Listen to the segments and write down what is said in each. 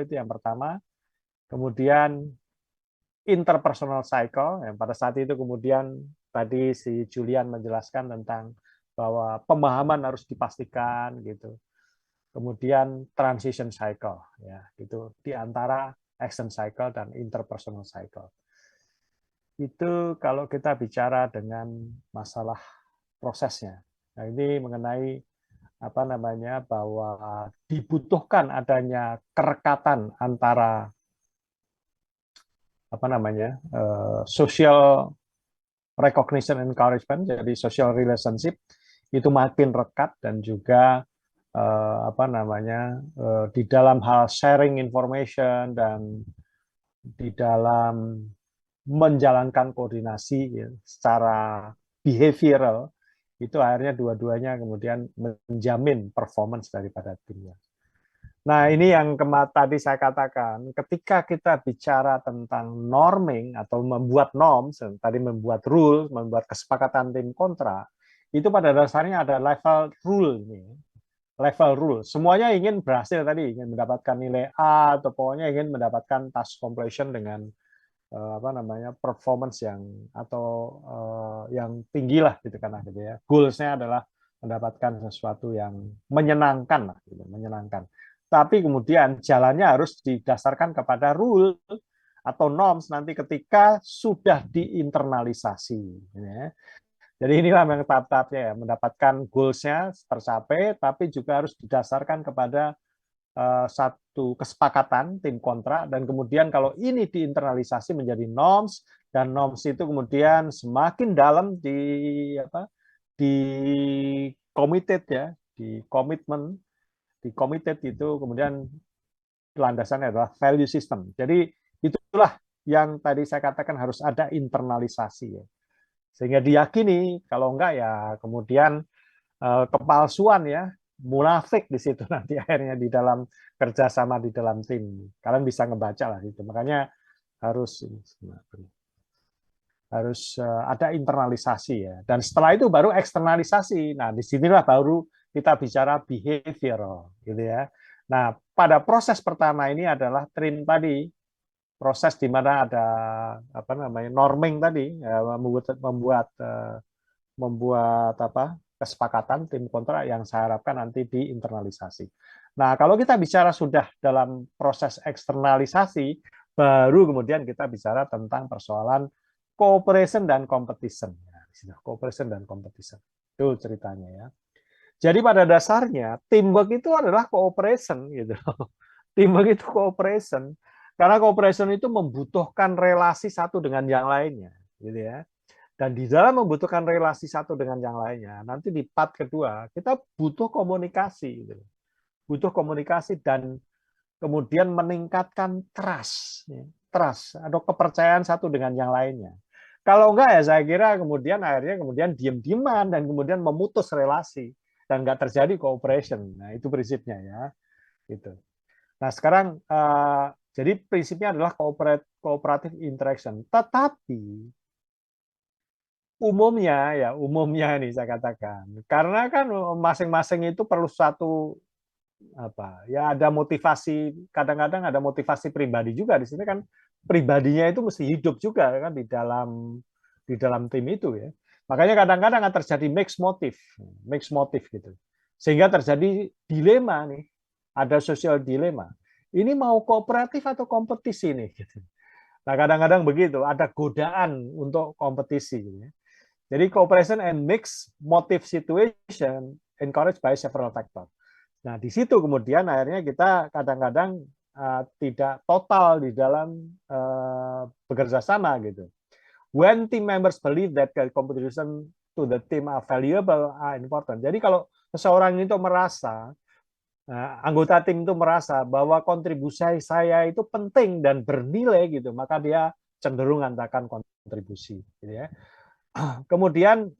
itu yang pertama. Kemudian interpersonal cycle, yang pada saat itu kemudian tadi si Julian menjelaskan tentang bahwa pemahaman harus dipastikan gitu. Kemudian transition cycle, ya itu di antara action cycle dan interpersonal cycle. Itu kalau kita bicara dengan masalah prosesnya. Nah, ini mengenai apa namanya bahwa dibutuhkan adanya kerekatan antara apa namanya social recognition encouragement, jadi social relationship itu makin rekat dan juga apa namanya di dalam hal sharing information dan di dalam menjalankan koordinasi ya, secara behavioral itu akhirnya dua-duanya kemudian menjamin performance daripada timnya. Nah, ini yang tadi saya katakan, ketika kita bicara tentang norming atau membuat norms, tadi membuat rule, membuat kesepakatan tim kontra, itu pada dasarnya ada level rule ini. Level rule. Semuanya ingin berhasil tadi, ingin mendapatkan nilai A atau pokoknya ingin mendapatkan task completion dengan apa namanya performance yang atau yang tinggi lah gitu kan gitu ya. Goals-nya adalah mendapatkan sesuatu yang menyenangkan lah gitu, menyenangkan. Tapi kemudian jalannya harus didasarkan kepada rule atau norms nanti ketika sudah diinternalisasi. Ya. Jadi inilah yang tahap-tahapnya ya, mendapatkan goals-nya tercapai, tapi juga harus didasarkan kepada satu kesepakatan tim kontrak dan kemudian kalau ini diinternalisasi menjadi norms dan norms itu kemudian semakin dalam di committed ya di komitmen di committed itu kemudian landasannya adalah value system. Jadi itulah yang tadi saya katakan harus ada internalisasi ya. Sehingga diyakini kalau enggak ya kemudian kepalsuan ya, munafik di situ nanti akhirnya di dalam kerjasama di dalam tim. Kalian bisa ngebaca lah itu. Makanya harus ada internalisasi ya. Dan setelah itu baru eksternalisasi. Nah, disinilah baru kita bicara behavioral gitu ya. Nah, pada proses pertama ini adalah trim tadi, proses di mana ada apa namanya norming tadi, ya, membuat apa kesepakatan tim kontrak yang saya harapkan nanti diinternalisasi. Nah, kalau kita bicara sudah dalam proses eksternalisasi, baru kemudian kita bicara tentang persoalan cooperation dan competition. Cooperation dan competition. Itu ceritanya ya. Jadi pada dasarnya teamwork itu adalah cooperation gitu. Teamwork itu cooperation. Karena cooperation itu membutuhkan relasi satu dengan yang lainnya, gitu ya. Dan di dalam membutuhkan relasi satu dengan yang lainnya, nanti di part kedua, kita butuh komunikasi. Gitu. Butuh komunikasi dan kemudian meningkatkan trust. Ya. Trust atau kepercayaan satu dengan yang lainnya. Kalau enggak ya saya kira kemudian akhirnya kemudian diem-dieman dan kemudian memutus relasi. Dan enggak terjadi cooperation. Nah itu prinsipnya ya. Gitu. Nah sekarang, jadi prinsipnya adalah cooperative interaction. Tetapi umumnya nih saya katakan karena kan masing-masing itu perlu satu apa ya ada motivasi kadang-kadang ada motivasi pribadi juga di sini kan pribadinya itu mesti hidup juga kan di dalam tim itu ya makanya kadang-kadang terjadi mix motif gitu sehingga terjadi dilema nih ada social dilema ini mau kooperatif atau kompetisi nih gitu. Nah kadang-kadang begitu ada godaan untuk kompetisi gitu ya. Jadi cooperation and mixed motive situation encouraged by several factors. Nah, di situ kemudian akhirnya kita kadang-kadang tidak total di dalam bekerja sama gitu. When team members believe that contribution to the team are valuable, are important. Jadi kalau seseorang itu merasa anggota tim itu merasa bahwa kontribusi saya itu penting dan bernilai gitu, maka dia cenderung mengatakan kontribusi, gitu ya. Kemudian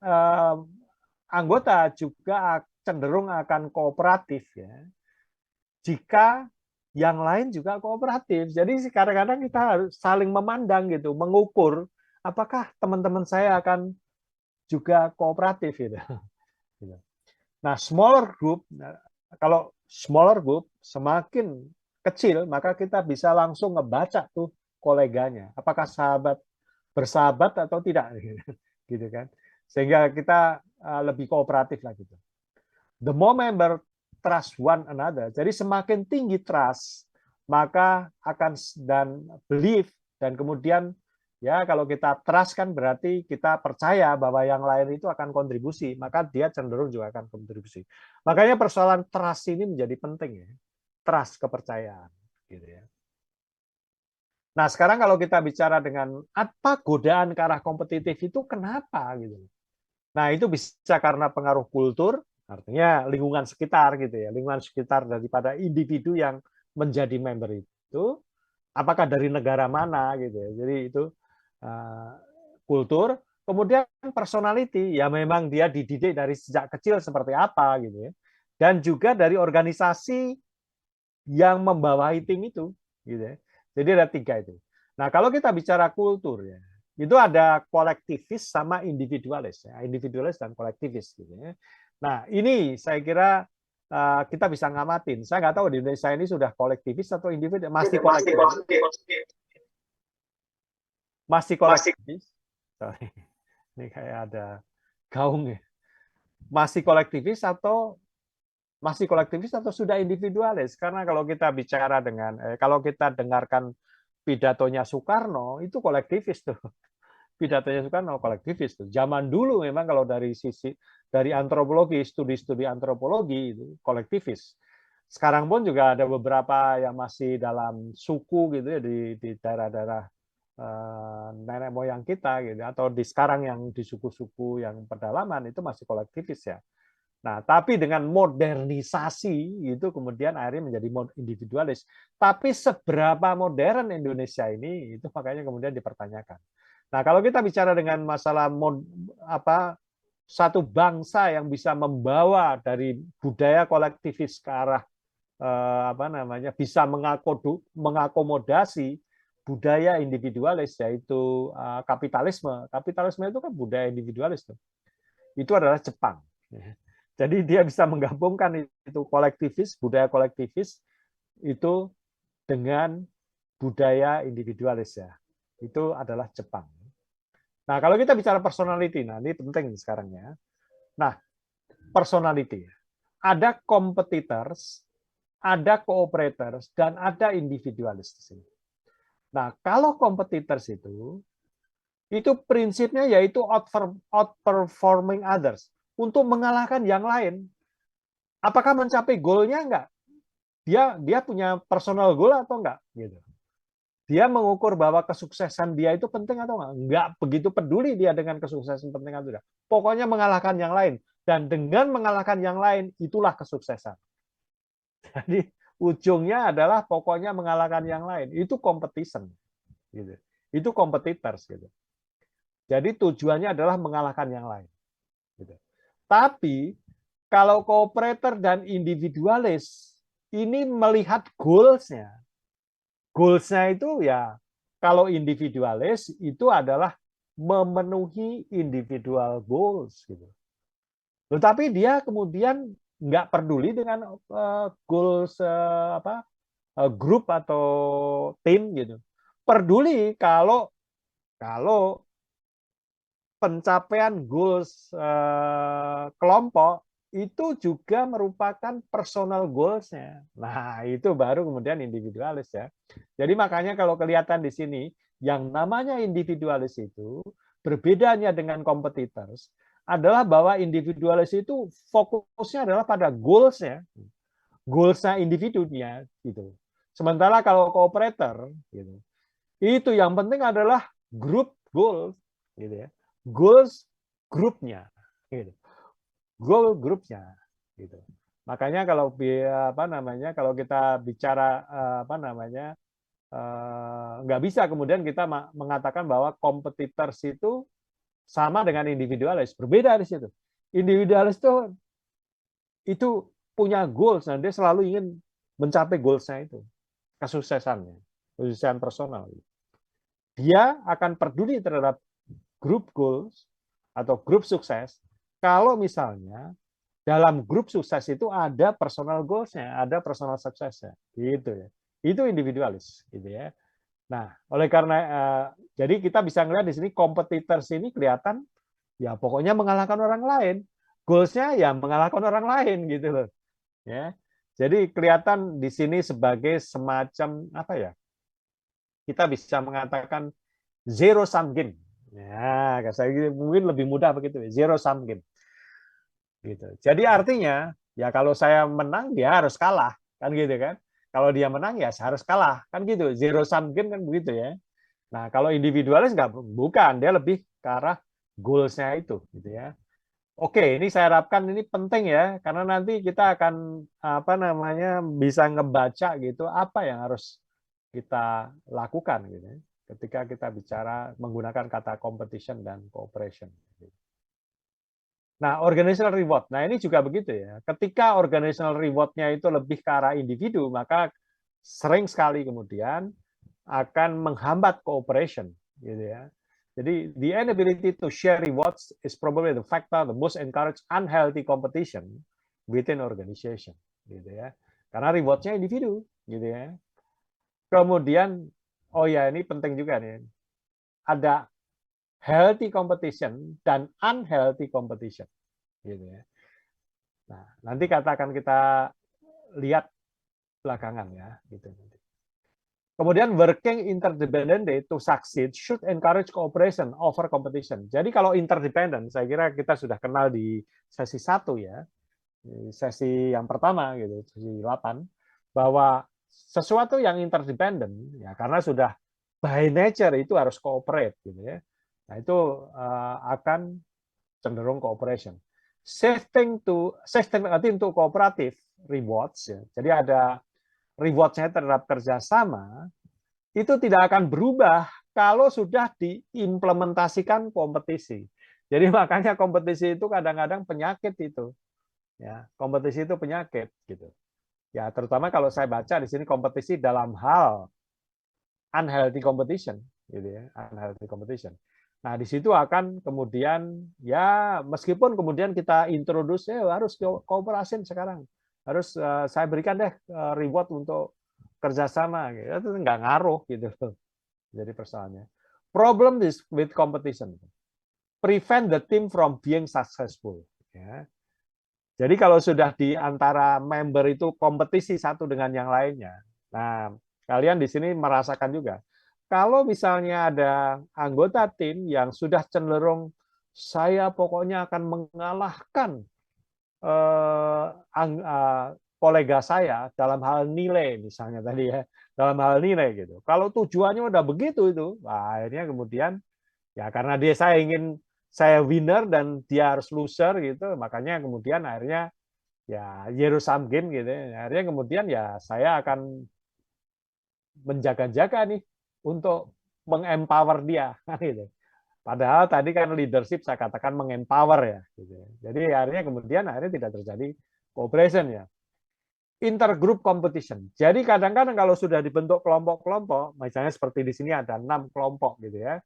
anggota juga cenderung akan kooperatif ya. Jika yang lain juga kooperatif. Jadi kadang-kadang kita harus saling memandang gitu, mengukur apakah teman-teman saya akan juga kooperatif gitu. Nah, kalau smaller group semakin kecil, maka kita bisa langsung ngebaca tuh koleganya, apakah bersahabat atau tidak, gitu kan. Sehingga kita lebih kooperatif lah gitu. The more member trust one another, jadi semakin tinggi trust, maka akan dan belief, dan kemudian ya kalau kita trust kan berarti kita percaya bahwa yang lain itu akan kontribusi, maka dia cenderung juga akan kontribusi. Makanya persoalan trust ini menjadi penting ya, trust, kepercayaan, gitu ya. Nah sekarang kalau kita bicara dengan apa godaan ke arah kompetitif itu kenapa gitu. Nah itu bisa karena pengaruh kultur, artinya lingkungan sekitar gitu ya, lingkungan sekitar daripada individu yang menjadi member itu, apakah dari negara mana gitu ya. Jadi itu kultur, kemudian personality, ya memang dia dididik dari sejak kecil seperti apa gitu ya, dan juga dari organisasi yang membawahi tim itu, gitu ya. Jadi ada 3 itu. Nah kalau kita bicara kultur ya, itu ada kolektivis sama individualis, ya, individualis dan kolektivis gitu ya. Nah ini saya kira kita bisa ngamatin. Saya nggak tahu di Indonesia ini sudah kolektivis atau individu, masih kolektivis, masih kolektivis. Sorry, ini kayak ada gaung ya. Masih kolektivis atau sudah individualis? Karena kalau kita bicara dengan, kalau kita dengarkan pidatonya Soekarno, itu kolektivis tuh. Pidatonya Soekarno kolektivis tuh. Zaman dulu memang kalau dari antropologi, studi-studi antropologi itu kolektivis. Sekarang pun juga ada beberapa yang masih dalam suku gitu ya di daerah-daerah nenek moyang kita gitu, atau di sekarang yang di suku-suku yang pedalaman itu masih kolektivis ya. Nah, tapi dengan modernisasi itu kemudian akhirnya menjadi individualis. Tapi seberapa modern Indonesia ini itu makanya kemudian dipertanyakan. Nah, kalau kita bicara dengan masalah satu bangsa yang bisa membawa dari budaya kolektivis ke arah bisa mengakomodasi budaya individualis, yaitu kapitalisme. Kapitalisme itu kan budaya individualis tuh. Itu adalah Jepang. Jadi dia bisa menggabungkan itu kolektivis, budaya kolektivis itu dengan budaya individualis ya. Itu adalah Jepang. Nah, kalau kita bicara personality, nah ini penting sekarang ya. Nah, personality. Ada competitors, ada cooperators, dan ada individualis di sini. Nah, kalau competitors itu prinsipnya yaitu outperforming others, untuk mengalahkan yang lain. Apakah mencapai goalnya enggak? Dia punya personal goal atau enggak? Gitu. Dia mengukur bahwa kesuksesan dia itu penting atau enggak? Enggak begitu peduli dia dengan kesuksesan penting atau tidak. Pokoknya mengalahkan yang lain. Dan dengan mengalahkan yang lain, itulah kesuksesan. Jadi ujungnya adalah pokoknya mengalahkan yang lain. Itu competition. Gitu. Itu competitors. Gitu. Jadi tujuannya adalah mengalahkan yang lain. Gitu. Tapi kalau cooperator dan individualis ini melihat goals-nya. Goals-nya itu ya kalau individualis itu adalah memenuhi individual goals gitu. Tetapi dia kemudian nggak peduli dengan goals grup atau tim gitu. Peduli kalau pencapaian goals kelompok itu juga merupakan personal goals-nya. Nah, itu baru kemudian individualis ya. Jadi makanya kalau kelihatan di sini, yang namanya individualis itu berbedanya dengan competitors adalah bahwa individualis itu fokusnya adalah pada goals-nya. Goals-nya individunya gitu. Sementara kalau cooperator gitu, itu yang penting adalah group goals gitu ya. Goals grupnya gitu. Goal grupnya gitu. Makanya kalau kalau kita bicara nggak bisa kemudian kita mengatakan bahwa competitors itu sama dengan individualis, berbeda di situ. Individualis itu punya goals, dan dia selalu ingin mencapai goalsnya itu, kesuksesannya, kesuksesan personal. Dia akan peduli terhadap grup goals atau grup sukses kalau misalnya dalam grup sukses itu ada personal goals-nya, ada personal success-nya, gitu ya. Itu individualis, gitu ya. Nah, oleh karena jadi kita bisa ngelihat di sini competitors ini kelihatan ya pokoknya mengalahkan orang lain. Goals-nya ya mengalahkan orang lain gitu loh. Ya. Jadi kelihatan di sini sebagai semacam apa ya? Kita bisa mengatakan zero sum game. Ya, saya mungkin lebih mudah begitu ya, zero sum game. Gitu. Jadi artinya ya kalau saya menang dia harus kalah, kan gitu kan? Kalau dia menang ya harus kalah, kan gitu. Zero sum game kan begitu ya. Nah, kalau individualis nggak, bukan, dia lebih ke arah goals-nya itu, gitu ya. Oke, ini saya harapkan ini penting ya, karena nanti kita akan apa namanya bisa ngebaca gitu apa yang harus kita lakukan gitu ya, ketika kita bicara menggunakan kata competition dan cooperation. Nah, organizational reward. Nah, ini juga begitu ya. Ketika organizational reward-nya itu lebih ke arah individu, maka sering sekali kemudian akan menghambat cooperation, gitu ya. Jadi the inability to share rewards is probably the factor the most encourage unhealthy competition within organization, gitu ya. Karena rewardnya individu, gitu ya. Kemudian, oh ya ini penting juga nih, ada healthy competition dan unhealthy competition, gitu ya. Nah, nanti katakan kita lihat belakangan ya, gitu. Kemudian working interdependently to succeed should encourage cooperation over competition. Jadi kalau interdependent, saya kira kita sudah kenal di sesi 1 ya, di sesi yang pertama gitu, sesi 8, bahwa sesuatu yang interdependent ya karena sudah by nature itu harus cooperate gitu ya. Nah, itu akan cenderung cooperation. Shifting nanti untuk kooperatif rewards ya. Jadi ada reward-nya terhadap kerjasama itu tidak akan berubah kalau sudah diimplementasikan kompetisi. Jadi makanya kompetisi itu kadang-kadang penyakit itu. Ya, kompetisi itu penyakit gitu. Ya, terutama kalau saya baca di sini kompetisi dalam hal unhealthy competition gitu ya, unhealthy competition. Nah, di situ akan kemudian ya meskipun kemudian kita introduce harus kooperasi sekarang. Harus saya berikan deh reward untuk kerjasama gitu. Itu nggak ngaruh gitu loh. Jadi persoalannya. Problem is with competition. Prevent the team from being successful. Ya. Jadi kalau sudah di antara member itu kompetisi satu dengan yang lainnya. Nah, kalian di sini merasakan juga. Kalau misalnya ada anggota tim yang sudah cenderung saya pokoknya akan mengalahkan kolega saya dalam hal nilai misalnya tadi ya, dalam hal nilai gitu. Kalau tujuannya udah begitu itu, nah, akhirnya kemudian ya karena saya winner dan dia harus loser gitu, makanya kemudian akhirnya ya zero sum game gitu. Akhirnya kemudian ya saya akan menjaga-jaga nih untuk mengempower dia gitu. Padahal tadi kan leadership saya katakan mengempower ya gitu. Jadi akhirnya kemudian tidak terjadi cooperation ya. Intergroup competition. Jadi kadang-kadang kalau sudah dibentuk kelompok-kelompok, misalnya seperti di sini ada 6 kelompok gitu ya,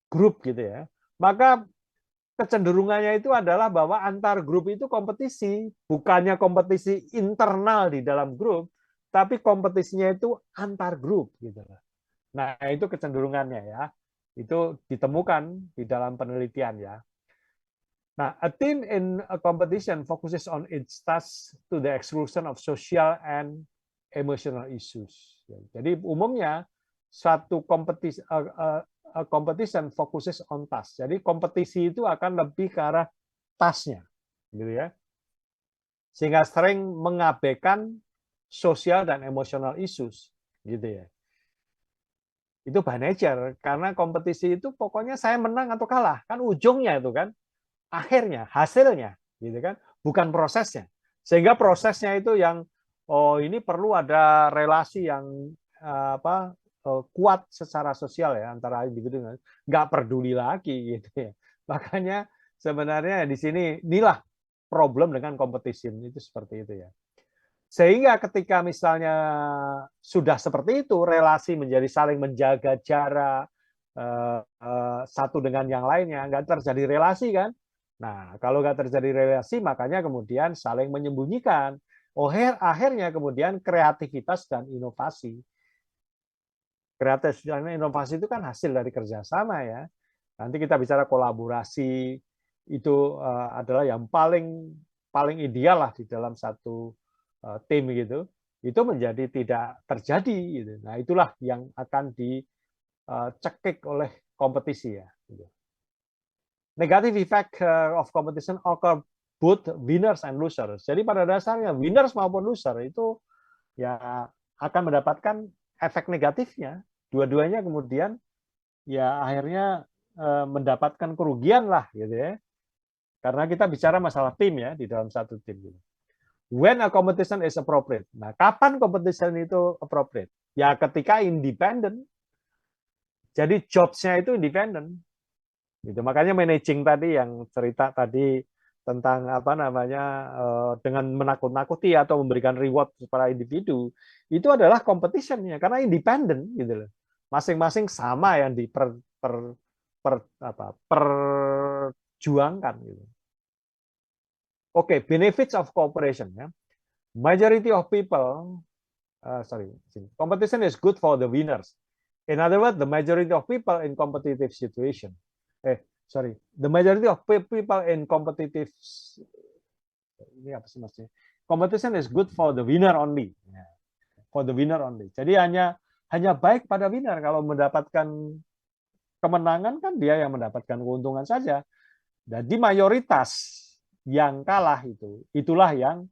grup gitu ya, maka kecenderungannya itu adalah bahwa antar grup itu kompetisi, bukannya kompetisi internal di dalam grup, tapi kompetisinya itu antar grup gitu. Nah, itu kecenderungannya ya. Itu ditemukan di dalam penelitian ya. Nah, a team in a competition focuses on its task to the exclusion of social and emotional issues. Jadi umumnya satu kompetisi competition focuses on task. Jadi kompetisi itu akan lebih ke arah tasknya, gitu ya. Sehingga sering mengabaikan sosial dan emotional issues, gitu ya. Itu by nature, karena kompetisi itu pokoknya saya menang atau kalah, kan ujungnya itu kan, akhirnya, hasilnya, gitu kan, bukan prosesnya. Sehingga prosesnya itu yang oh ini perlu ada relasi yang kuat secara sosial ya antara individu, nggak peduli lagi gitu ya. Makanya sebenarnya di sini inilah problem dengan competition itu seperti itu ya. Sehingga ketika misalnya sudah seperti itu, relasi menjadi saling menjaga jarak satu dengan yang lainnya, nggak terjadi relasi kan? Nah, kalau nggak terjadi relasi, makanya kemudian saling menyembunyikan. Oh, akhirnya kemudian kreativitas dan inovasi Kreatif dan inovasi itu kan hasil dari kerjasama ya. Nanti kita bicara kolaborasi, itu adalah yang paling ideal lah di dalam satu tim gitu. Itu menjadi tidak terjadi gitu. Nah, itulah yang akan dicekik oleh kompetisi ya. Gitu. Negative effect of competition occur both winners and losers. Jadi pada dasarnya winners maupun loser itu ya akan mendapatkan efek negatifnya. Dua-duanya kemudian ya akhirnya mendapatkan kerugian lah gitu ya. Karena kita bicara masalah tim ya di dalam satu tim gitu. When a competition is appropriate. Nah, kapan competition itu appropriate? Ya ketika independen. Jadi jobs-nya itu independen. Gitu. Makanya managing tadi yang cerita tadi tentang apa namanya dengan menakut-nakuti atau memberikan reward kepada individu itu adalah competition-nya karena independen gitu loh. Masing-masing sama yang perjuangkan gitu. Oke, benefits of cooperation ya. Majority of people competition is good for the winners. In other words, the majority of people in competitive situation. The majority of people in competitive ini apa sih maksudnya? Competition is good for the winner only. For the winner only. Jadi hanya baik pada winner kalau mendapatkan kemenangan kan dia yang mendapatkan keuntungan saja. Jadi mayoritas yang kalah itulah yang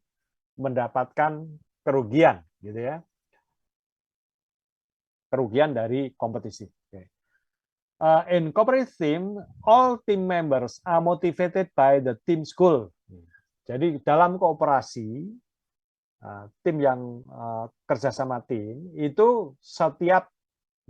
mendapatkan kerugian gitu ya. Kerugian dari kompetisi. In corporate team, all team members are motivated by the team's goal. Jadi dalam kooperasi, tim yang kerjasama tim, itu setiap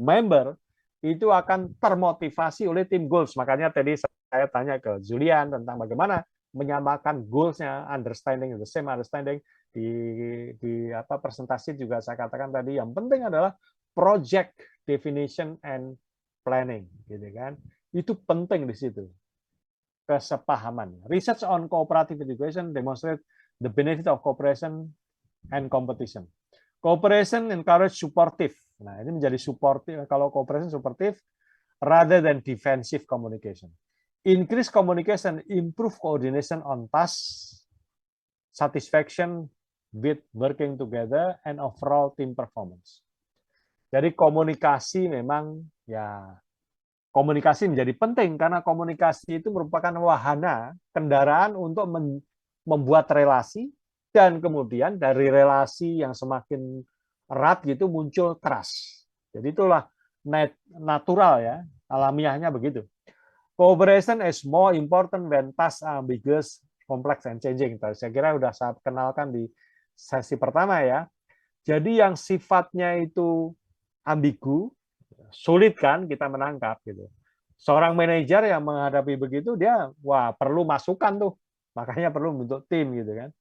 member itu akan termotivasi oleh tim goals. Makanya tadi saya tanya ke Julian tentang bagaimana menyamakan goals-nya, understanding, the same understanding. Di presentasi juga saya katakan tadi, yang penting adalah project definition and planning, gitu kan? Itu penting di situ kesepahaman. Research on cooperative education demonstrate the benefit of cooperation and competition. Cooperation encourage supportive. Nah, ini menjadi supportive. Kalau cooperation supportive rather than defensive communication. Increase communication, improve coordination on tasks, satisfaction with working together, and overall team performance. Jadi komunikasi memang ya komunikasi menjadi penting karena komunikasi itu merupakan wahana kendaraan untuk membuat relasi dan kemudian dari relasi yang semakin erat gitu muncul trust. Jadi itulah natural ya, alamiahnya begitu. Cooperation is more important when tasks are ambiguous, complex and changing. Saya kira sudah saya kenalkan di sesi pertama ya. Jadi yang sifatnya itu ambigu, sulit kan kita menangkap gitu. Seorang manajer yang menghadapi begitu dia perlu masukan tuh. Makanya perlu bentuk tim gitu kan.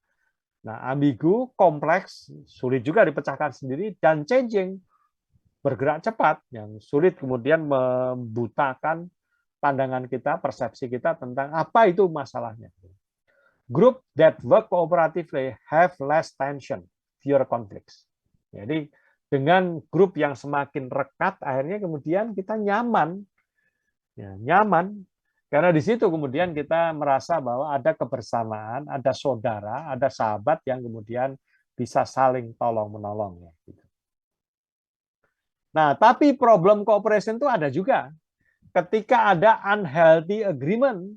Nah, ambigu, kompleks, sulit juga dipecahkan sendiri dan changing, bergerak cepat yang sulit kemudian membutakan pandangan kita, persepsi kita tentang apa itu masalahnya. Group that work cooperatively have less tension, fewer conflicts. Jadi dengan grup yang semakin rekat, akhirnya kemudian kita nyaman, nyaman karena di situ kemudian kita merasa bahwa ada kebersamaan, ada saudara, ada sahabat yang kemudian bisa saling tolong menolong. Nah, tapi problem cooperation itu ada juga. Ketika ada unhealthy agreement,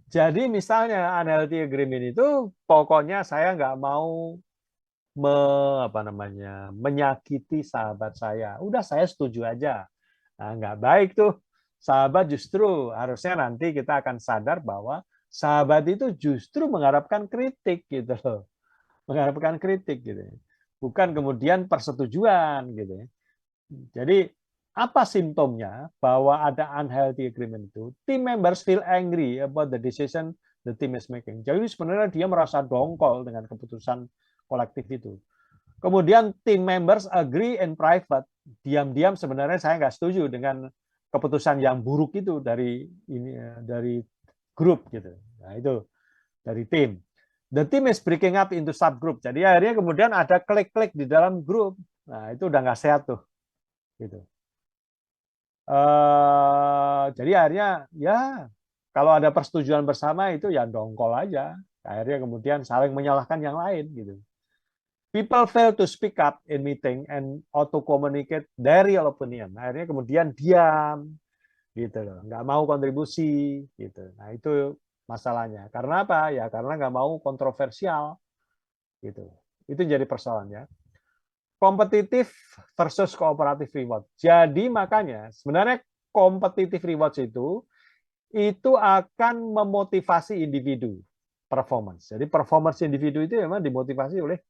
jadi misalnya unhealthy agreement itu pokoknya saya nggak mau menyakiti sahabat saya. Udah saya setuju aja. Nah, nggak baik tuh. Sahabat justru harusnya nanti kita akan sadar bahwa sahabat itu justru mengharapkan kritik gitu loh. Mengharapkan kritik gitu. Bukan kemudian persetujuan gitu. Jadi apa simptomnya bahwa ada unhealthy agreement itu? Team members feel angry about the decision the team is making. Jadi sebenarnya dia merasa dongkol dengan keputusan kolektif itu. Kemudian team members agree in private. Diam-diam sebenarnya saya nggak setuju dengan keputusan yang buruk itu dari grup gitu. Nah itu dari tim. The team is breaking up into subgroup. Jadi akhirnya kemudian ada klik-klik di dalam grup. Nah itu udah nggak sehat tuh. Gitu. Jadi akhirnya ya kalau ada persetujuan bersama itu ya dongkol aja. Akhirnya kemudian saling menyalahkan yang lain gitu. People fail to speak up in meeting and auto communicate their real opinion. Akhirnya kemudian diam gitu loh, nggak mau kontribusi gitu. Nah itu masalahnya. Karena apa? Ya karena nggak mau kontroversial gitu. Itu jadi persoalannya. Kompetitif versus kooperatif reward. Jadi makanya sebenarnya kompetitif rewards itu akan memotivasi individu performance. Jadi performance individu itu memang dimotivasi oleh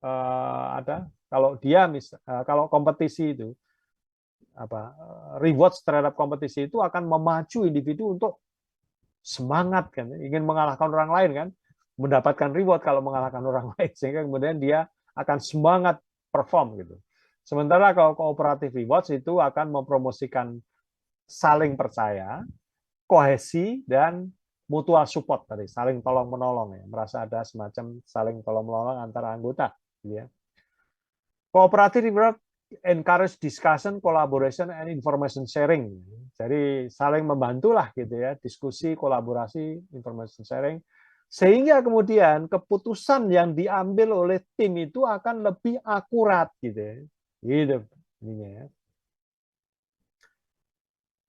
ada kalau dia kalau kompetisi itu apa rewards terhadap kompetisi itu akan memacu individu untuk semangat kan, ingin mengalahkan orang lain kan, mendapatkan reward kalau mengalahkan orang lain sehingga kemudian dia akan semangat perform gitu. Sementara kalau cooperative rewards itu akan mempromosikan saling percaya, kohesi dan mutual support tadi, saling tolong menolong ya, merasa ada semacam saling tolong menolong antara anggota gitu ya. Cooperative reward encourage discussion, collaboration, and information sharing. Jadi saling membantulah gitu ya, diskusi, kolaborasi, information sharing, sehingga kemudian keputusan yang diambil oleh tim itu akan lebih akurat gitu ya. Gitu ininya ya.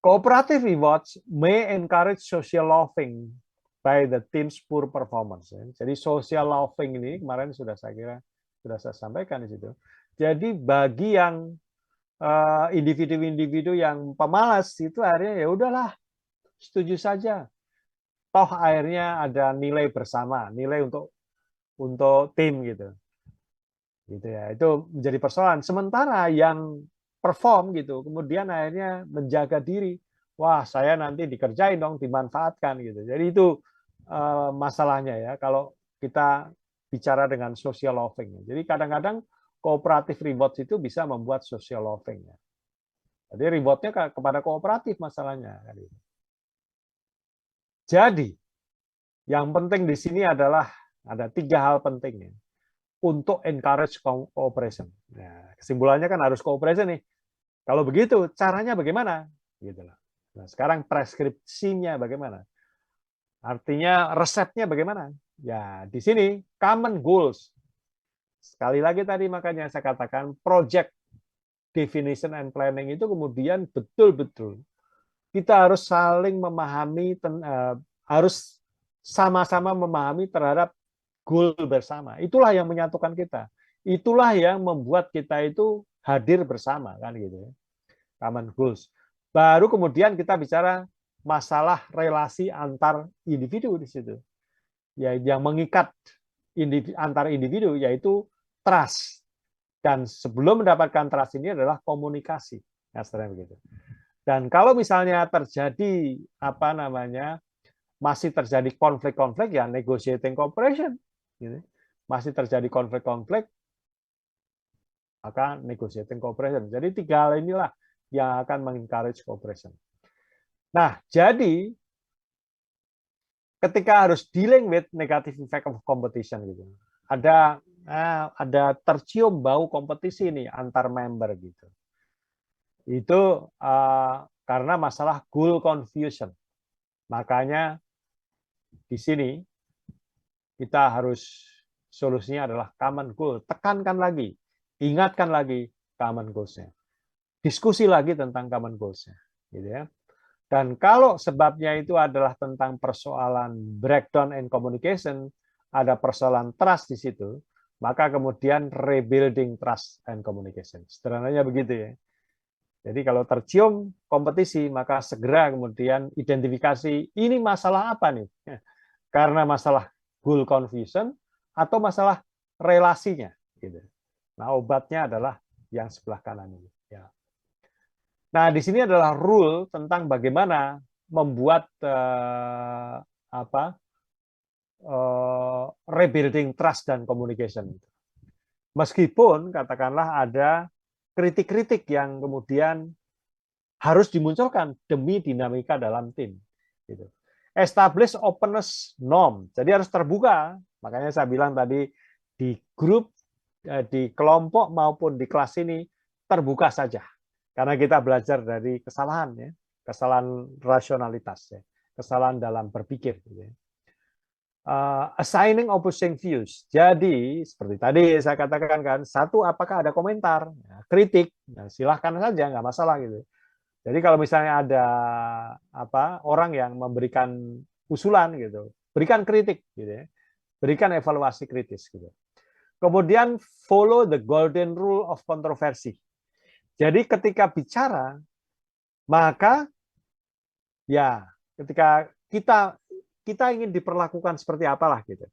Cooperative rewards may encourage social loving by the team's poor performance. Jadi social loving ini kemarin sudah saya kira sudah saya sampaikan di situ. Jadi bagi yang individu-individu yang pemalas itu akhirnya ya udahlah setuju saja. Toh akhirnya ada nilai bersama, nilai untuk tim gitu. Gitu ya. Itu menjadi persoalan. Sementara yang perform gitu, kemudian akhirnya menjaga diri. Wah, saya nanti dikerjain dong, dimanfaatkan gitu. Jadi itu masalahnya ya kalau kita bicara dengan social loving. Jadi kadang-kadang cooperative rewards itu bisa membuat social loving ya. Jadi rewardnya kepada kooperatif masalahnya. Jadi yang penting di sini adalah ada 3 hal penting ya, untuk encourage cooperation. Nah, kesimpulannya kan harus cooperation nih. Kalau begitu caranya bagaimana? Gitu lah. Nah, sekarang preskripsinya bagaimana? Artinya resepnya bagaimana? Ya di sini common goals. Sekali lagi tadi makanya saya katakan project definition and planning itu kemudian betul-betul kita harus saling memahami, harus sama-sama memahami terhadap goal bersama. Itulah yang menyatukan kita. Itulah yang membuat kita itu hadir bersama kan gitu ya. Common goals. Baru kemudian kita bicara masalah relasi antar individu di situ. Ya, yang mengikat antar individu yaitu trust. Dan sebelum mendapatkan trust ini adalah komunikasi. Nah, begitu. Dan kalau misalnya terjadi apa namanya masih terjadi konflik-konflik ya negotiating cooperation, gitu. Masih terjadi konflik-konflik maka negotiating cooperation. Jadi 3 hal inilah yang akan mengencourage cooperation. Nah, jadi ketika harus dealing with negative effect of competition gitu, ada tercium bau kompetisi nih antar member gitu. Itu karena masalah goal confusion. Makanya di sini kita harus solusinya adalah common goal. Tekankan lagi, ingatkan lagi common goals-nya. Diskusi lagi tentang common goals-nya. Gitu ya. Dan kalau sebabnya itu adalah tentang persoalan breakdown in communication, ada persoalan trust di situ, maka kemudian rebuilding trust and communication. Sederhananya begitu ya. Jadi kalau tercium kompetisi, maka segera kemudian identifikasi ini masalah apa nih? Karena masalah goal confusion atau masalah relasinya. Gitu. Nah obatnya adalah yang sebelah kanan ini. Ya. Nah di sini adalah rule tentang bagaimana membuat rebuilding trust dan communication. Meskipun katakanlah ada kritik-kritik yang kemudian harus dimunculkan demi dinamika dalam tim. Gitu. Establish openness norm, jadi harus terbuka. Makanya saya bilang tadi di grup, di kelompok maupun di kelas ini terbuka saja. Karena kita belajar dari kesalahan ya, kesalahan rasionalitas ya, kesalahan dalam berpikir gitu ya. Assigning opposing views. Jadi seperti tadi saya katakan kan, satu apakah ada komentar, ya, kritik, nah, silahkan saja nggak masalah gitu. Jadi kalau misalnya ada orang yang memberikan usulan gitu, berikan kritik gitu ya, berikan evaluasi kritis gitu. Kemudian follow the golden rule of controversy. Jadi ketika bicara, maka ya ketika kita ingin diperlakukan seperti apalah gitu.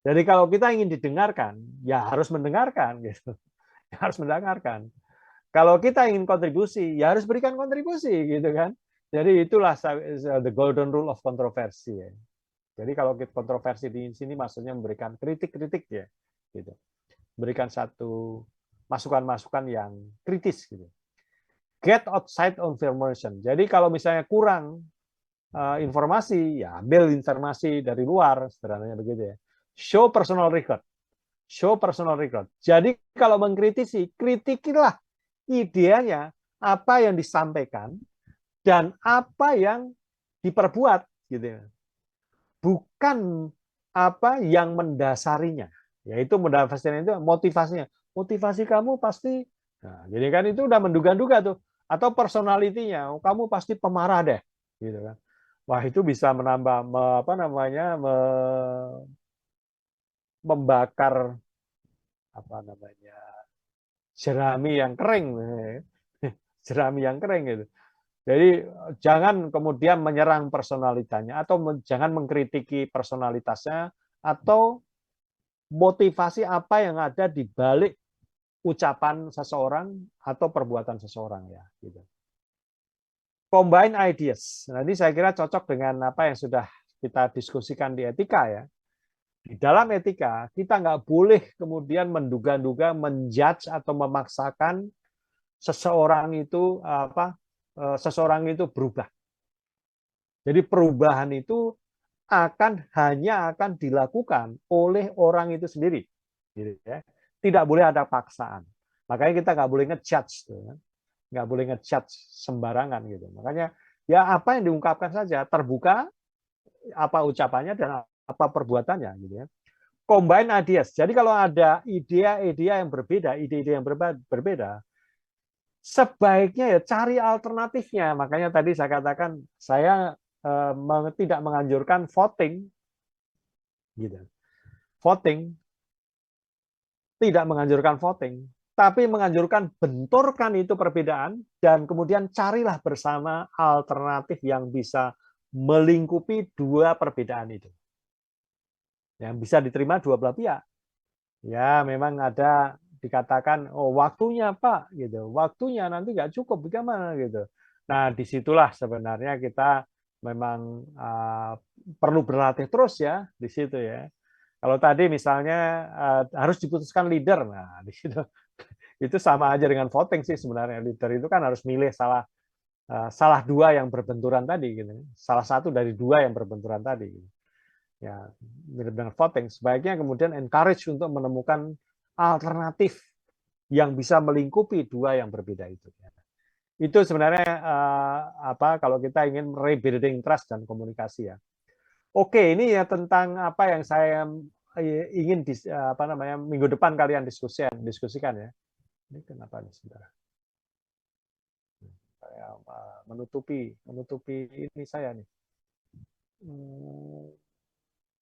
Jadi kalau kita ingin didengarkan, ya harus mendengarkan gitu. Harus mendengarkan. Kalau kita ingin kontribusi, ya harus berikan kontribusi gitu kan. Jadi itulah the golden rule of controversy ya. Jadi kalau kita kontroversi di sini maksudnya memberikan kritik-kritik ya gitu. Berikan satu masukan-masukan yang kritis gitu. Get outside information. Jadi kalau misalnya kurang informasi, ya ambil informasi dari luar, sederhananya begitu ya. Show personal record. Show personal record. Jadi kalau mengkritisi, kritikilah ideanya, apa yang disampaikan, dan apa yang diperbuat. Gitu ya. Bukan apa yang mendasarinya. Yaitu mendasarinya itu motivasinya. Motivasi kamu pasti, nah, jadi kan itu udah menduga-duga tuh. Atau personalitinya, kamu pasti pemarah deh. Gitu kan. Wah itu bisa menambah membakar apa namanya jerami yang kering, jerami yang kering gitu. Jadi jangan kemudian menyerang personalitanya atau jangan mengkritiki personalitasnya atau motivasi apa yang ada di balik ucapan seseorang atau perbuatan seseorang ya. Gitu. Combine ideas. Nah, ini saya kira cocok dengan apa yang sudah kita diskusikan di etika ya. Di dalam etika, kita nggak boleh kemudian menduga-duga, menjudge atau memaksakan seseorang itu berubah. Jadi perubahan itu hanya akan dilakukan oleh orang itu sendiri. Gitu ya. Tidak boleh ada paksaan. Makanya kita nggak boleh ngejudge. Nggak boleh ngejudge sembarangan. Gitu. Makanya ya apa yang diungkapkan saja, terbuka apa ucapannya dan apa perbuatannya. Gitu ya. Combine ideas. Jadi kalau ada ide-ide yang berbeda, ide-ide yang berbeda, sebaiknya ya cari alternatifnya. Makanya tadi saya katakan saya tidak menganjurkan voting, gitu. Voting tidak menganjurkan voting, tapi menganjurkan benturkan itu perbedaan dan kemudian carilah bersama alternatif yang bisa melingkupi dua perbedaan itu, yang bisa diterima dua belah pihak. Ya, memang ada dikatakan, oh waktunya Pak, gitu, waktunya nanti nggak cukup, bagaimana gitu. Nah, disitulah sebenarnya kita memang perlu berlatih terus ya di situ ya. Kalau tadi misalnya harus diputuskan leader, nah di situ itu sama aja dengan voting sih sebenarnya. Leader itu kan harus milih salah dua yang berbenturan tadi, gitu. Salah satu dari dua yang berbenturan tadi. Gitu. Ya, mirip dengan voting. Sebaiknya kemudian encourage untuk menemukan alternatif yang bisa melingkupi dua yang berbeda itu. Itu sebenarnya kalau kita ingin rebuilding trust dan komunikasi ya. Oke, ini ya tentang apa yang saya ingin minggu depan kalian diskusikan ya. Ini kenapa nih sebentar? Saya menutupi ini saya nih.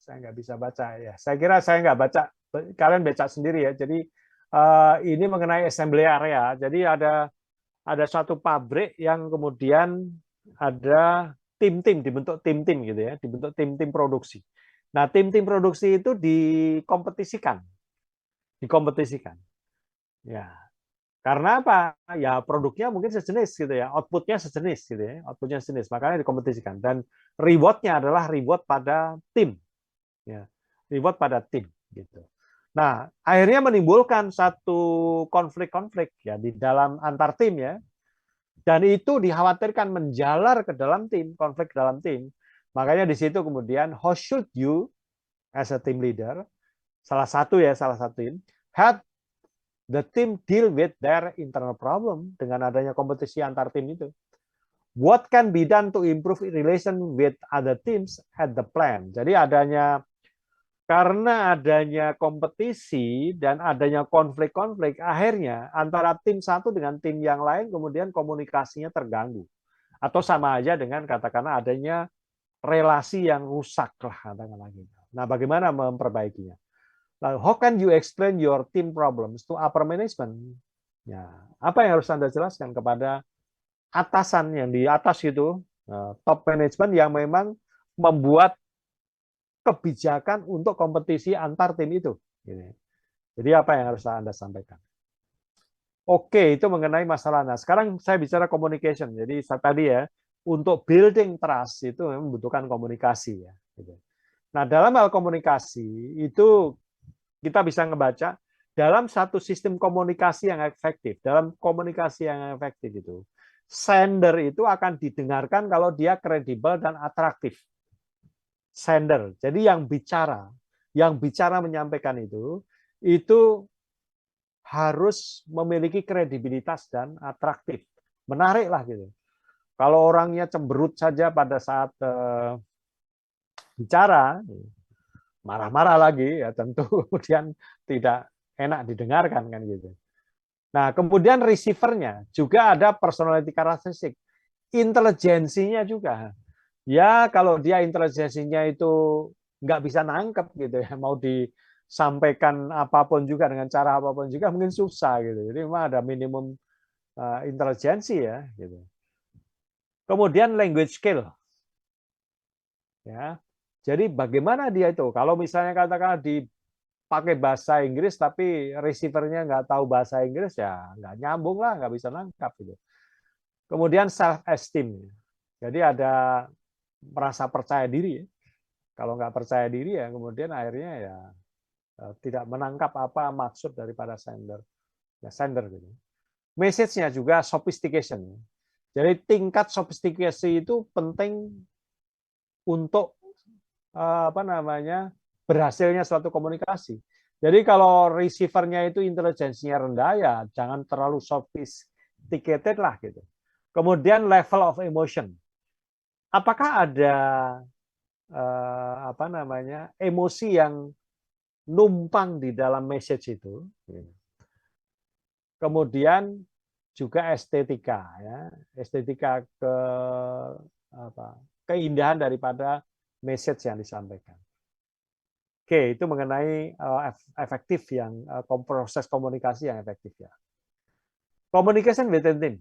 Saya nggak bisa baca ya. Saya kira saya nggak baca, kalian baca sendiri ya. Jadi ini mengenai assembly area. Jadi ada suatu pabrik yang kemudian ada tim-tim, dibentuk tim-tim gitu ya, dibentuk tim-tim produksi. Nah, tim-tim produksi itu dikompetisikan. Ya, karena apa? Ya produknya mungkin sejenis gitu ya, outputnya sejenis gitu ya, outputnya sejenis, makanya dikompetisikan. Dan rewardnya adalah reward pada tim, ya, reward pada tim gitu. Nah, akhirnya menimbulkan satu konflik-konflik ya di dalam antar tim ya, dan itu dikhawatirkan menjalar ke dalam tim, konflik dalam tim. Makanya di situ kemudian how should you as a team leader, salah satu tim, have the team deal with their internal problem dengan adanya kompetisi antar tim itu. What can be done to improve relation with other teams at the plant? Jadi karena adanya kompetisi dan adanya konflik-konflik, akhirnya antara tim satu dengan tim yang lain kemudian komunikasinya terganggu. Atau sama aja dengan katakanlah adanya relasi yang rusak lah katakanlah gitu. Nah, bagaimana memperbaikinya? Lalu, how can you explain your team problems to upper management? Ya, apa yang harus Anda jelaskan kepada atasan yang di atas itu, top management yang memang membuat kebijakan untuk kompetisi antar tim itu. Jadi apa yang harus Anda sampaikan? Oke, itu mengenai masalah. Nah, sekarang saya bicara communication. Jadi tadi ya, untuk building trust itu membutuhkan komunikasi ya. Nah, dalam hal komunikasi itu kita bisa ngebaca dalam satu sistem komunikasi yang efektif, dalam komunikasi yang efektif itu, sender itu akan didengarkan kalau dia kredibel dan atraktif. Sender, jadi yang bicara menyampaikan itu harus memiliki kredibilitas dan atraktif, menarik lah gitu. Kalau orangnya cemberut saja pada saat bicara, marah-marah lagi, ya tentu kemudian tidak enak didengarkan kan gitu. Nah, kemudian receivernya juga ada personality karakteristik, intelijensinya juga. Ya, kalau dia intelijensinya itu nggak bisa nangkep gitu ya, mau disampaikan apapun juga dengan cara apapun juga mungkin susah gitu. Jadi memang ada minimum intelijensi ya gitu. Kemudian language skill. Ya. Jadi bagaimana dia itu? Kalau misalnya katakan dipakai bahasa Inggris tapi receivernya nggak tahu bahasa Inggris ya nggak nyambung lah, nggak bisa nangkap gitu. Kemudian self esteem. Jadi ada merasa percaya diri ya. Kalau nggak percaya diri ya kemudian akhirnya ya tidak menangkap apa maksud daripada sender. Ya sender gitu. Message-nya juga sophistication. Jadi tingkat sophistikasi itu penting untuk berhasilnya suatu komunikasi. Jadi kalau receivernya itu intelijensinya rendah ya jangan terlalu sophisticated lah gitu. Kemudian level of emotion. Apakah ada emosi yang numpang di dalam message itu? Kemudian juga estetika ya, estetika keindahan daripada message yang disampaikan. Oke, itu mengenai efektif yang proses komunikasi yang efektif ya. Communication within team.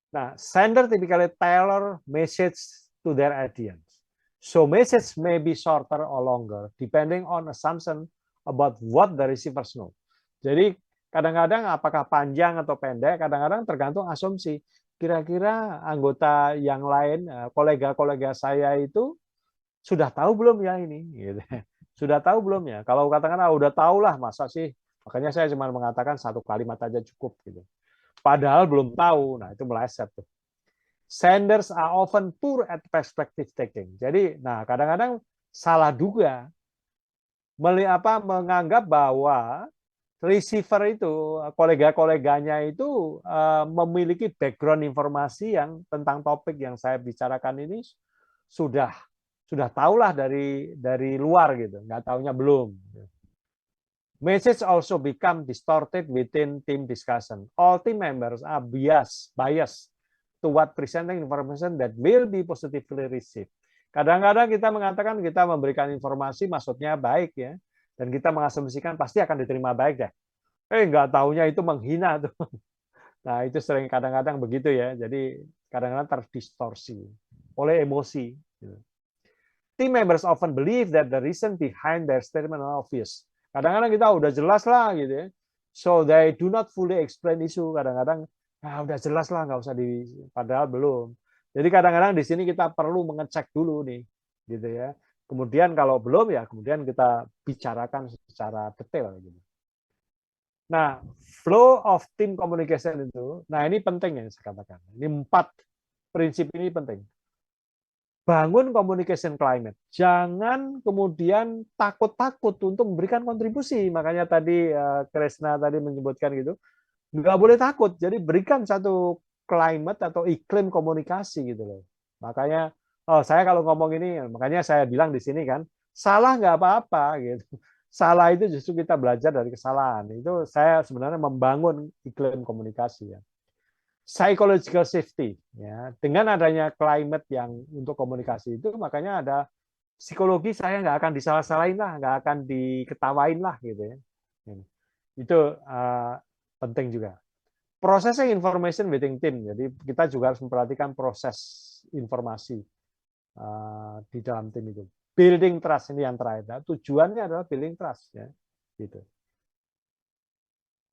Nah, sender typically tailor message to their audience. So message may be shorter or longer depending on assumption about what the receivers know. Jadi kadang-kadang apakah panjang atau pendek, kadang-kadang tergantung asumsi. Kira-kira anggota yang lain, kolega-kolega saya itu sudah tahu belum ya ini? Gitu. Sudah tahu belum ya? Kalau katakan udah tahu lah, masa sih? Makanya saya cuma mengatakan satu kalimat aja cukup gitu. Padahal belum tahu. Nah, itu meleset tuh. Senders are often poor at perspective taking. Jadi, nah kadang-kadang salah duga menganggap bahwa receiver itu, kolega-koleganya itu memiliki background informasi yang tentang topik yang saya bicarakan ini sudah tahulah dari luar gitu, nggak tahunya belum. Message also become distorted within team discussion. All team members are biased toward presenting information that will be positively received. Kadang-kadang kita mengatakan kita memberikan informasi maksudnya baik ya, dan kita mengasumsikan pasti akan diterima baik deh. Nggak tahunya itu menghina tuh. Nah itu sering kadang-kadang begitu ya. Jadi kadang-kadang terdistorsi oleh emosi. Team members often believe that the reason behind their statement are obvious. Kadang-kadang kita udah jelas lah gitu ya. So they do not fully explain issue. Kadang-kadang udah jelas lah nggak usah padahal belum. Jadi kadang-kadang di sini kita perlu mengecek dulu nih, gitu ya. Kemudian kalau belum ya kemudian kita bicarakan secara detail gitu. Nah, flow of team communication itu, nah ini penting yang saya katakan. Ini 4 prinsip ini penting. bangun communication climate. Jangan kemudian takut-takut untuk memberikan kontribusi. Makanya tadi Kresna tadi menyebutkan gitu, nggak boleh takut. Jadi berikan satu climate atau iklim komunikasi gitu loh. Makanya saya kalau ngomong ini, makanya saya bilang di sini kan, salah nggak apa-apa gitu. Salah itu justru kita belajar dari kesalahan. Itu saya sebenarnya membangun iklim komunikasi ya. Psychological safety ya. Dengan adanya climate yang untuk komunikasi itu, makanya ada psikologi saya nggak akan disalah-salahin lah, nggak akan diketawain lah gitu ya. Itu penting juga. Processing information within team. Jadi kita juga harus memperhatikan proses informasi di dalam tim itu. Building trust ini yang terakhir. Nah, tujuannya adalah building trust ya. Gitu.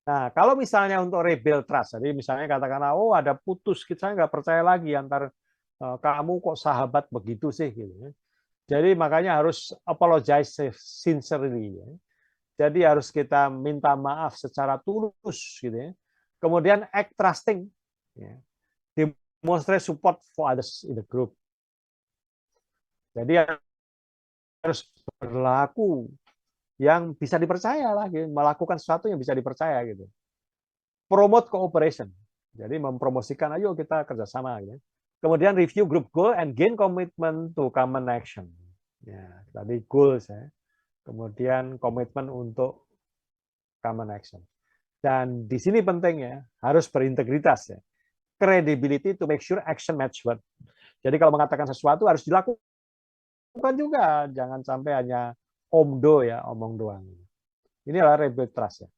Nah, kalau misalnya untuk rebuild trust, jadi misalnya katakanlah, oh ada putus, kita nggak percaya lagi antar kamu kok sahabat begitu sih, gitu. Jadi makanya harus apologize sincerely. Ya. Jadi harus kita minta maaf secara tulus, gitu ya. Kemudian act trusting, ya. Demonstrate support for others in the group. Jadi harus berlaku yang bisa dipercaya lah, gitu. Melakukan sesuatu yang bisa dipercaya gitu. Promote cooperation, jadi mempromosikan ayo kita kerjasama. Gitu. Kemudian review group goal and gain commitment to common action. Ya, tadi goals ya. Kemudian komitmen untuk common action. Dan di sini pentingnya harus berintegritas ya. Credibility to make sure action match word. Jadi kalau mengatakan sesuatu harus dilakukan juga, jangan sampai hanya omdo ya, omong doang. Ini adalah rebuild trust ya.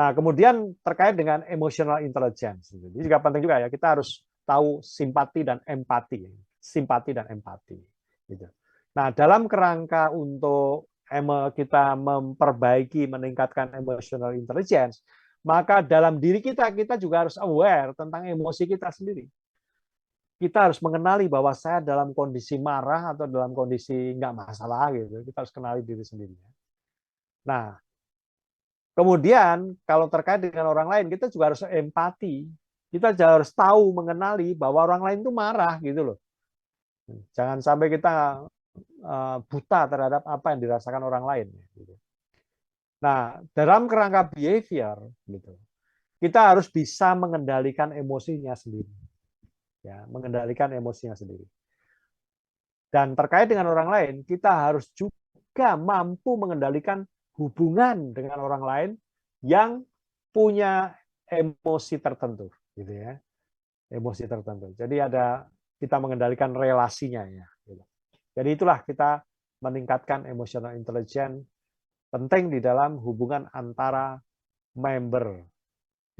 Nah, kemudian terkait dengan emotional intelligence. Ini juga penting juga ya, kita harus tahu simpati dan empati. Simpati dan empati. Gitu. Nah, dalam kerangka untuk kita memperbaiki, meningkatkan emotional intelligence, maka dalam diri kita juga harus aware tentang emosi kita sendiri. Kita harus mengenali bahwa saya dalam kondisi marah atau dalam kondisi nggak masalah gitu. Kita harus kenali diri sendiri. Nah, kemudian kalau terkait dengan orang lain, kita juga harus empati. Kita harus tahu, mengenali bahwa orang lain itu marah gitu loh. Jangan sampai kita buta terhadap apa yang dirasakan orang lain. Nah, dalam kerangka behavior, gitu, kita harus bisa mengendalikan emosinya sendiri. Ya, mengendalikan emosinya sendiri. Dan terkait dengan orang lain, kita harus juga mampu mengendalikan hubungan dengan orang lain yang punya emosi tertentu, gitu ya, emosi tertentu. Jadi ada kita mengendalikan relasinya ya. Gitu. Jadi itulah kita meningkatkan emotional intelligence penting di dalam hubungan antara member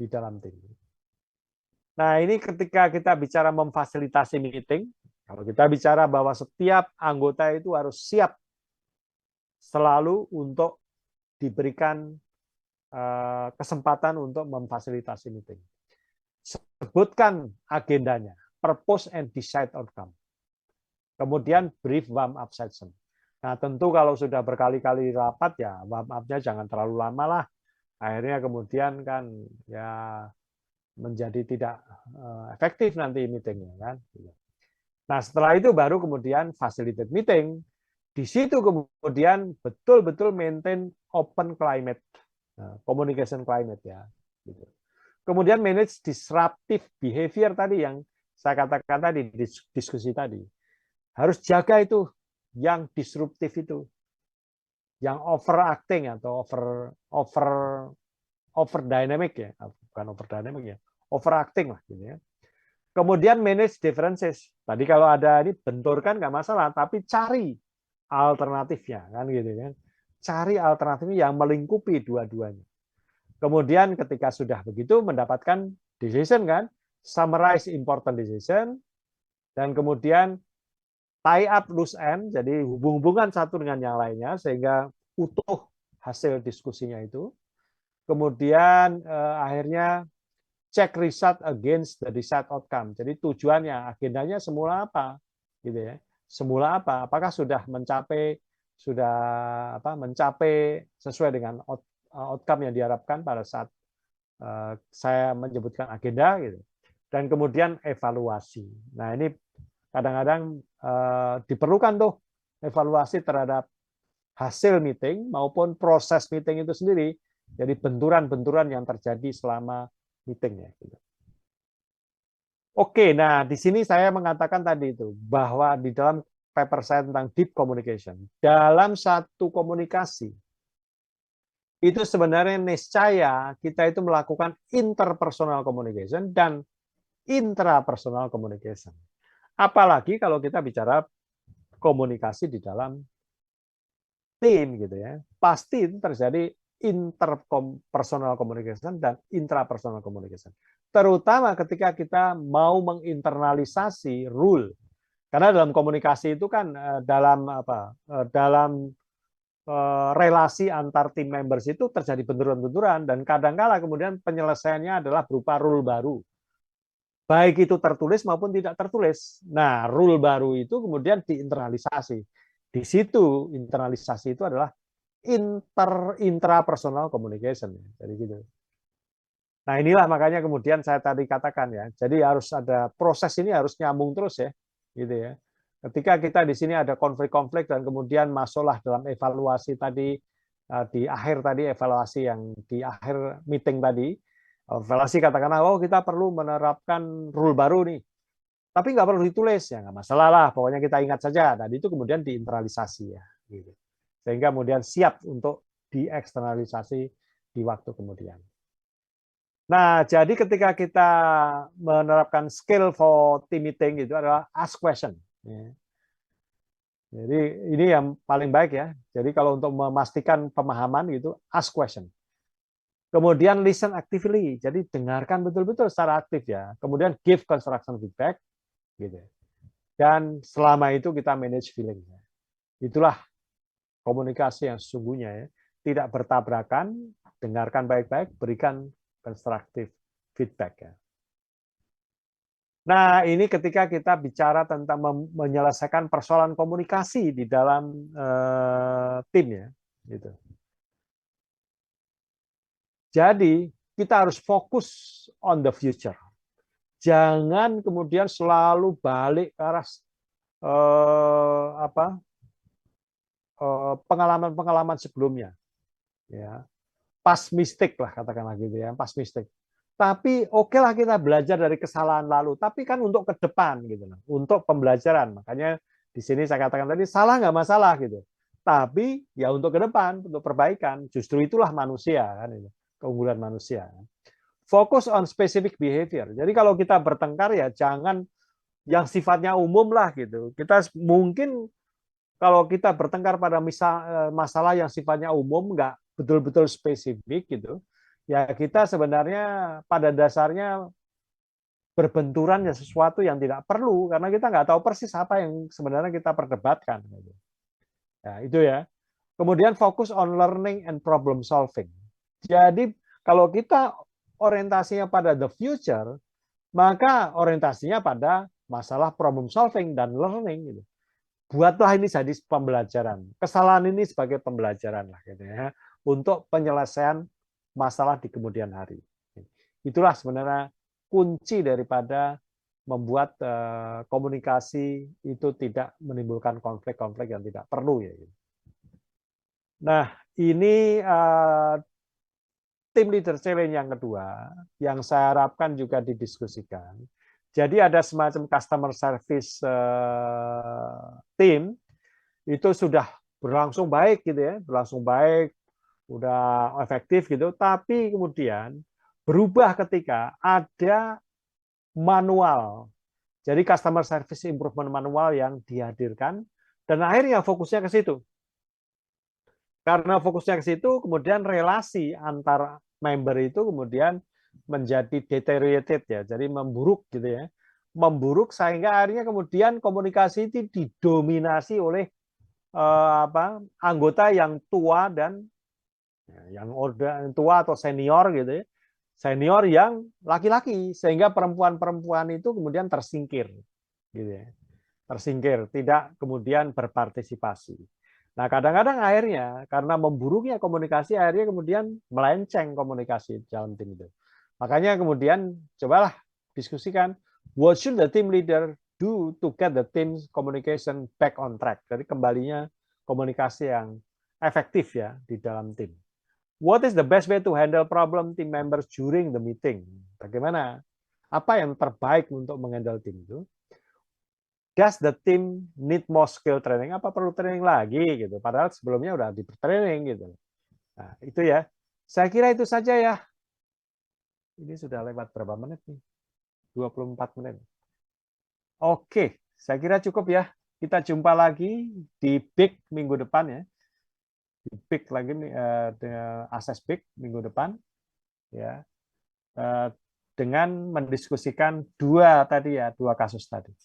di dalam tim. Nah ini ketika kita bicara memfasilitasi meeting, kalau kita bicara bahwa setiap anggota itu harus siap selalu untuk diberikan kesempatan untuk memfasilitasi meeting. Sebutkan agendanya, purpose and decide outcome. Kemudian brief warm up session. Nah tentu kalau sudah berkali-kali rapat ya warm up-nya jangan terlalu lama lah. Akhirnya kemudian kan ya menjadi tidak efektif nanti meetingnya kan. Nah setelah itu baru kemudian facilitate meeting. Di situ kemudian betul-betul maintain open climate, communication climate ya. Gitu. Kemudian manage disruptive behavior tadi yang saya katakan tadi di diskusi tadi. Harus jaga itu yang disruptif itu, yang overacting atau over dynamic ya, bukan over dynamic ya, overacting lah gitu ya. Kemudian manage differences. Tadi kalau ada ini benturkan nggak masalah, tapi cari alternatifnya kan gitu kan. Cari alternatifnya yang melingkupi dua-duanya. Kemudian ketika sudah begitu mendapatkan decision kan, summarize important decision dan kemudian tie up loose end, jadi hubung-hubungan satu dengan yang lainnya sehingga utuh hasil diskusinya itu. Kemudian akhirnya check result against the desired outcome. Jadi tujuannya, agendanya semula apa, gitu ya. Semula apa? Apakah sudah mencapai sesuai dengan outcome yang diharapkan pada saat saya menyebutkan agenda, gitu. Dan kemudian evaluasi. Nah ini kadang-kadang diperlukan tuh evaluasi terhadap hasil meeting maupun proses meeting itu sendiri. Jadi benturan-benturan yang terjadi selama meeting ya. Oke, nah di sini saya mengatakan tadi itu bahwa di dalam paper saya tentang deep communication, dalam satu komunikasi itu sebenarnya niscaya kita itu melakukan interpersonal communication dan intrapersonal communication. Apalagi kalau kita bicara komunikasi di dalam tim gitu ya, pasti itu terjadi interpersonal communication dan intrapersonal communication. Terutama ketika kita mau menginternalisasi rule. Karena dalam komunikasi itu kan dalam relasi antar tim members itu terjadi benturan-benturan dan kadang-kala kemudian penyelesaiannya adalah berupa rule baru. Baik itu tertulis maupun tidak tertulis. Nah, rule baru itu kemudian diinternalisasi. Di situ internalisasi itu adalah intrapersonal communication. Jadi gitu. Nah, inilah makanya kemudian saya tadi katakan ya. Jadi harus ada proses ini harus nyambung terus ya. Gitu ya. Ketika kita di sini ada konflik-konflik dan kemudian masuklah dalam evaluasi tadi di akhir tadi evaluasi yang di akhir meeting tadi, evaluasi katakanlah oh kita perlu menerapkan rule baru nih. Tapi nggak perlu ditulis ya nggak masalah lah. Pokoknya kita ingat saja. Dan itu kemudian diinternalisasi ya. Gitu. Sehingga kemudian siap untuk dieksternalisasi di waktu kemudian. Nah, jadi ketika kita menerapkan skill for team meeting itu adalah ask question. Jadi ini yang paling baik ya. Jadi kalau untuk memastikan pemahaman gitu, ask question. Kemudian listen actively. Jadi dengarkan betul-betul secara aktif ya. Kemudian give construction feedback gitu. Dan selama itu kita manage feeling. Itulah komunikasi yang sesungguhnya ya. Tidak bertabrakan, dengarkan baik-baik, berikan konstruktif feedback ya. Nah, ini ketika kita bicara tentang menyelesaikan persoalan komunikasi di dalam tim ya, gitu. Jadi kita harus fokus on the future. Jangan kemudian selalu balik ke arah pengalaman-pengalaman sebelumnya. Ya, past mistake lah katakanlah gitu ya, past mistake. Tapi oke lah kita belajar dari kesalahan lalu, tapi kan untuk ke depan gitu loh, untuk pembelajaran. Makanya di sini saya katakan tadi salah nggak masalah gitu. Tapi ya untuk ke depan, untuk perbaikan. Justru itulah manusia kan itu, keunggulan manusia. Fokus on specific behavior. Jadi kalau kita bertengkar ya jangan yang sifatnya umum lah gitu. Kita mungkin kalau kita bertengkar pada masalah yang sifatnya umum nggak betul-betul spesifik gitu, ya kita sebenarnya pada dasarnya berbenturan ya sesuatu yang tidak perlu karena kita nggak tahu persis apa yang sebenarnya kita perdebatkan. Ya, itu ya. Kemudian fokus on learning and problem solving. Jadi kalau kita orientasinya pada the future, maka orientasinya pada masalah problem solving dan learning. Gitu. Buatlah ini jadi pembelajaran. Kesalahan ini sebagai pembelajaran lah gitu ya, untuk penyelesaian masalah di kemudian hari. Itulah sebenarnya kunci daripada membuat komunikasi itu tidak menimbulkan konflik-konflik yang tidak perlu ya. Nah, ini tim leader challenge yang kedua yang saya harapkan juga didiskusikan. Jadi ada semacam customer service tim itu sudah berlangsung baik gitu ya, berlangsung baik, udah efektif gitu, tapi kemudian berubah ketika ada manual. Jadi customer service improvement manual yang dihadirkan dan akhirnya fokusnya ke situ. Karena fokusnya ke situ, kemudian relasi antar member itu kemudian menjadi deteriorated ya, jadi memburuk gitu ya, memburuk sehingga akhirnya kemudian komunikasi itu didominasi oleh anggota yang tua dan yang tua atau senior gitu ya, senior yang laki-laki sehingga perempuan-perempuan itu kemudian tersingkir, gitu ya, tersingkir, tidak kemudian berpartisipasi. Nah, kadang-kadang akhirnya karena memburuknya komunikasi, akhirnya kemudian melenceng komunikasi dalam tim itu. Makanya kemudian cobalah diskusikan what should the team leader do to get the team's communication back on track? Jadi kembalinya komunikasi yang efektif ya di dalam tim. What is the best way to handle problem team members during the meeting? Bagaimana? Apa yang terbaik untuk menghandle tim itu? Does the team need more skill training? Apa perlu training lagi gitu? Padahal sebelumnya udah di training gitu. Nah, itu ya. Saya kira itu saja ya. Ini sudah lewat berapa menit nih? 24 menit. Oke, saya kira cukup ya. Kita jumpa lagi di Big minggu depan ya. Di Big lagi dengan Access Big minggu depan ya. Dengan mendiskusikan dua kasus tadi.